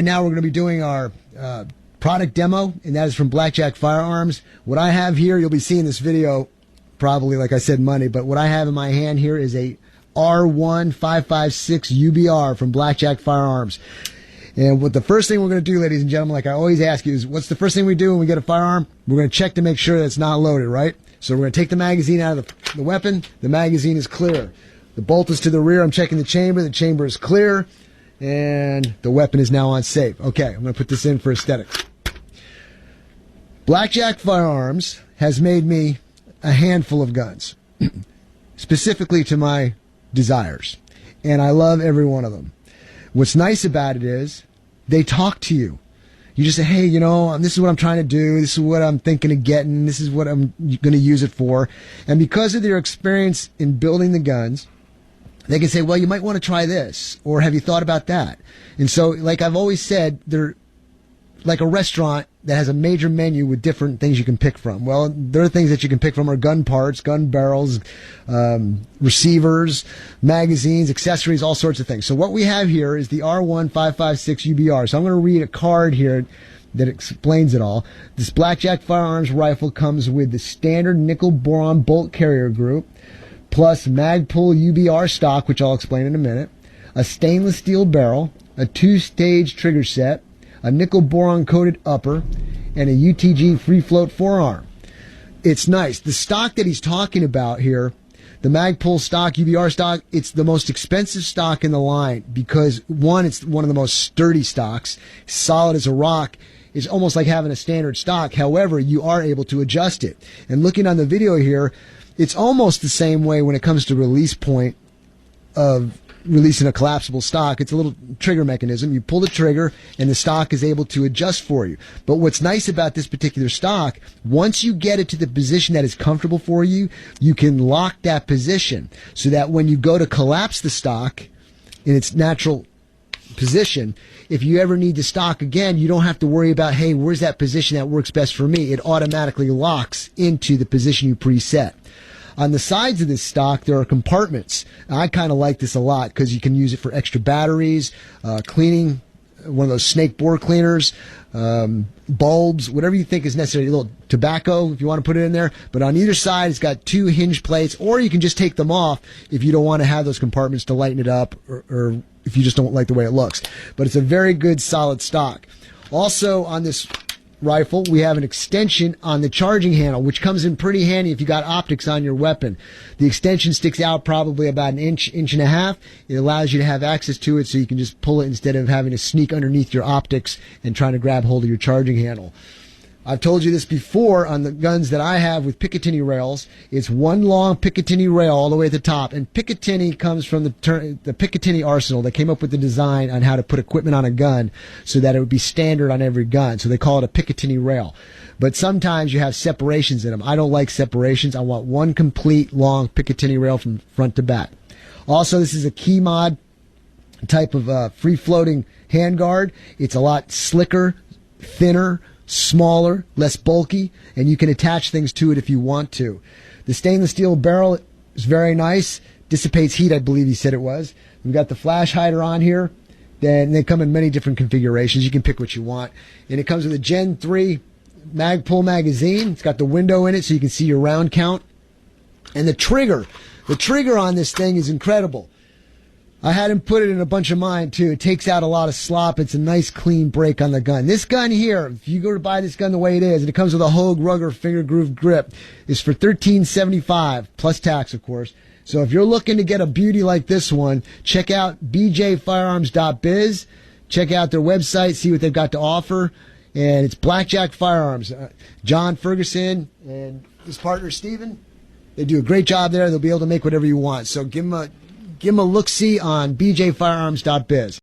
Now we're going to be doing our product demo, and that is from Blackjack Firearms. What I have here, you'll be seeing this video probably, like I said, Monday, but what I have in my hand here is a R1556 UBR from Blackjack Firearms. And what the first thing we're going to do, ladies and gentlemen, like I always ask you, is what's the first thing we do when we get a firearm? We're going to check to make sure that it's not loaded, right? So we're going to take the magazine out of the weapon. The magazine is clear. The bolt is to the rear. I'm checking the chamber. The chamber is clear. And the weapon is now on safe. Okay, I'm going to put this in for aesthetics. Blackjack Firearms has made me a handful of guns, specifically to my desires. And I love every one of them. What's nice about it is they talk to you. You just say, hey, you know, this is what I'm trying to do. This is what I'm thinking of getting. This is what I'm going to use it for. And because of their experience in building the guns, they can say, well, you might want to try this, or have you thought about that? And so, like I've always said, they're like a restaurant that has a major menu with different things you can pick from. Well, there are things that you can pick from are gun parts, gun barrels, receivers, magazines, accessories, all sorts of things. So what we have here is the R1556 UBR. So I'm going to read a card here that explains it all. This Blackjack Firearms rifle comes with the standard nickel boron bolt carrier group, plus Magpul UBR stock, which I'll explain in a minute, a stainless steel barrel, a 2-stage trigger set, a nickel boron coated upper, and a UTG free float forearm. It's nice. The stock that he's talking about here, the Magpul stock, UBR stock, it's the most expensive stock in the line because, one, it's one of the most sturdy stocks, solid as a rock. It's almost like having a standard stock. However, you are able to adjust it. And looking on the video here, it's almost the same way when it comes to release point of releasing a collapsible stock. It's a little trigger mechanism. You pull the trigger and the stock is able to adjust for you. But what's nice about this particular stock, once you get it to the position that is comfortable for you, you can lock that position so that when you go to collapse the stock in its natural position, if you ever need the stock again, you don't have to worry about, hey, where's that position that works best for me? It automatically locks into the position you preset. On the sides of this stock, there are compartments. I kind of like this a lot because you can use it for extra batteries, cleaning, one of those snake bore cleaners, bulbs, whatever you think is necessary. A little tobacco, if you want to put it in there. But on either side, it's got 2 hinge plates, or you can just take them off if you don't want to have those compartments to lighten it up, or if you just don't like the way it looks. But it's a very good, solid stock. Also, on this rifle, we have an extension on the charging handle, which comes in pretty handy if you got optics on your weapon. The extension sticks out probably about an inch and a half. It allows you to have access to it so you can just pull it instead of having to sneak underneath your optics and trying to grab hold of your charging handle. I've told you this before on the guns that I have with Picatinny rails. It's one long Picatinny rail all the way at the top. And Picatinny comes from the Picatinny arsenal. They came up with the design on how to put equipment on a gun so that it would be standard on every gun. So they call it a Picatinny rail. But sometimes you have separations in them. I don't like separations. I want one complete long Picatinny rail from front to back. Also, this is a key mod type of free-floating handguard. It's a lot slicker, thinner, smaller, less bulky, and you can attach things to it if you want to. The stainless steel barrel is very nice. Dissipates heat, I believe he said it was. We've got the flash hider on here. Then they come in many different configurations. You can pick what you want. And it comes with a Gen 3 Magpul magazine. It's got the window in it so you can see your round count. And the trigger on this thing is incredible. I had him put it in a bunch of mine, too. It takes out a lot of slop. It's a nice, clean break on the gun. This gun here, if you go to buy this gun the way it is, and it comes with a Hogue Rugger finger groove grip, is for $13.75, plus tax, of course. So if you're looking to get a beauty like this one, check out bjfirearms.biz. Check out their website, see what they've got to offer. And it's Blackjack Firearms. John Ferguson and his partner, Steven, they do a great job there. They'll be able to make whatever you want. So give them a look-see on bjfirearms.biz.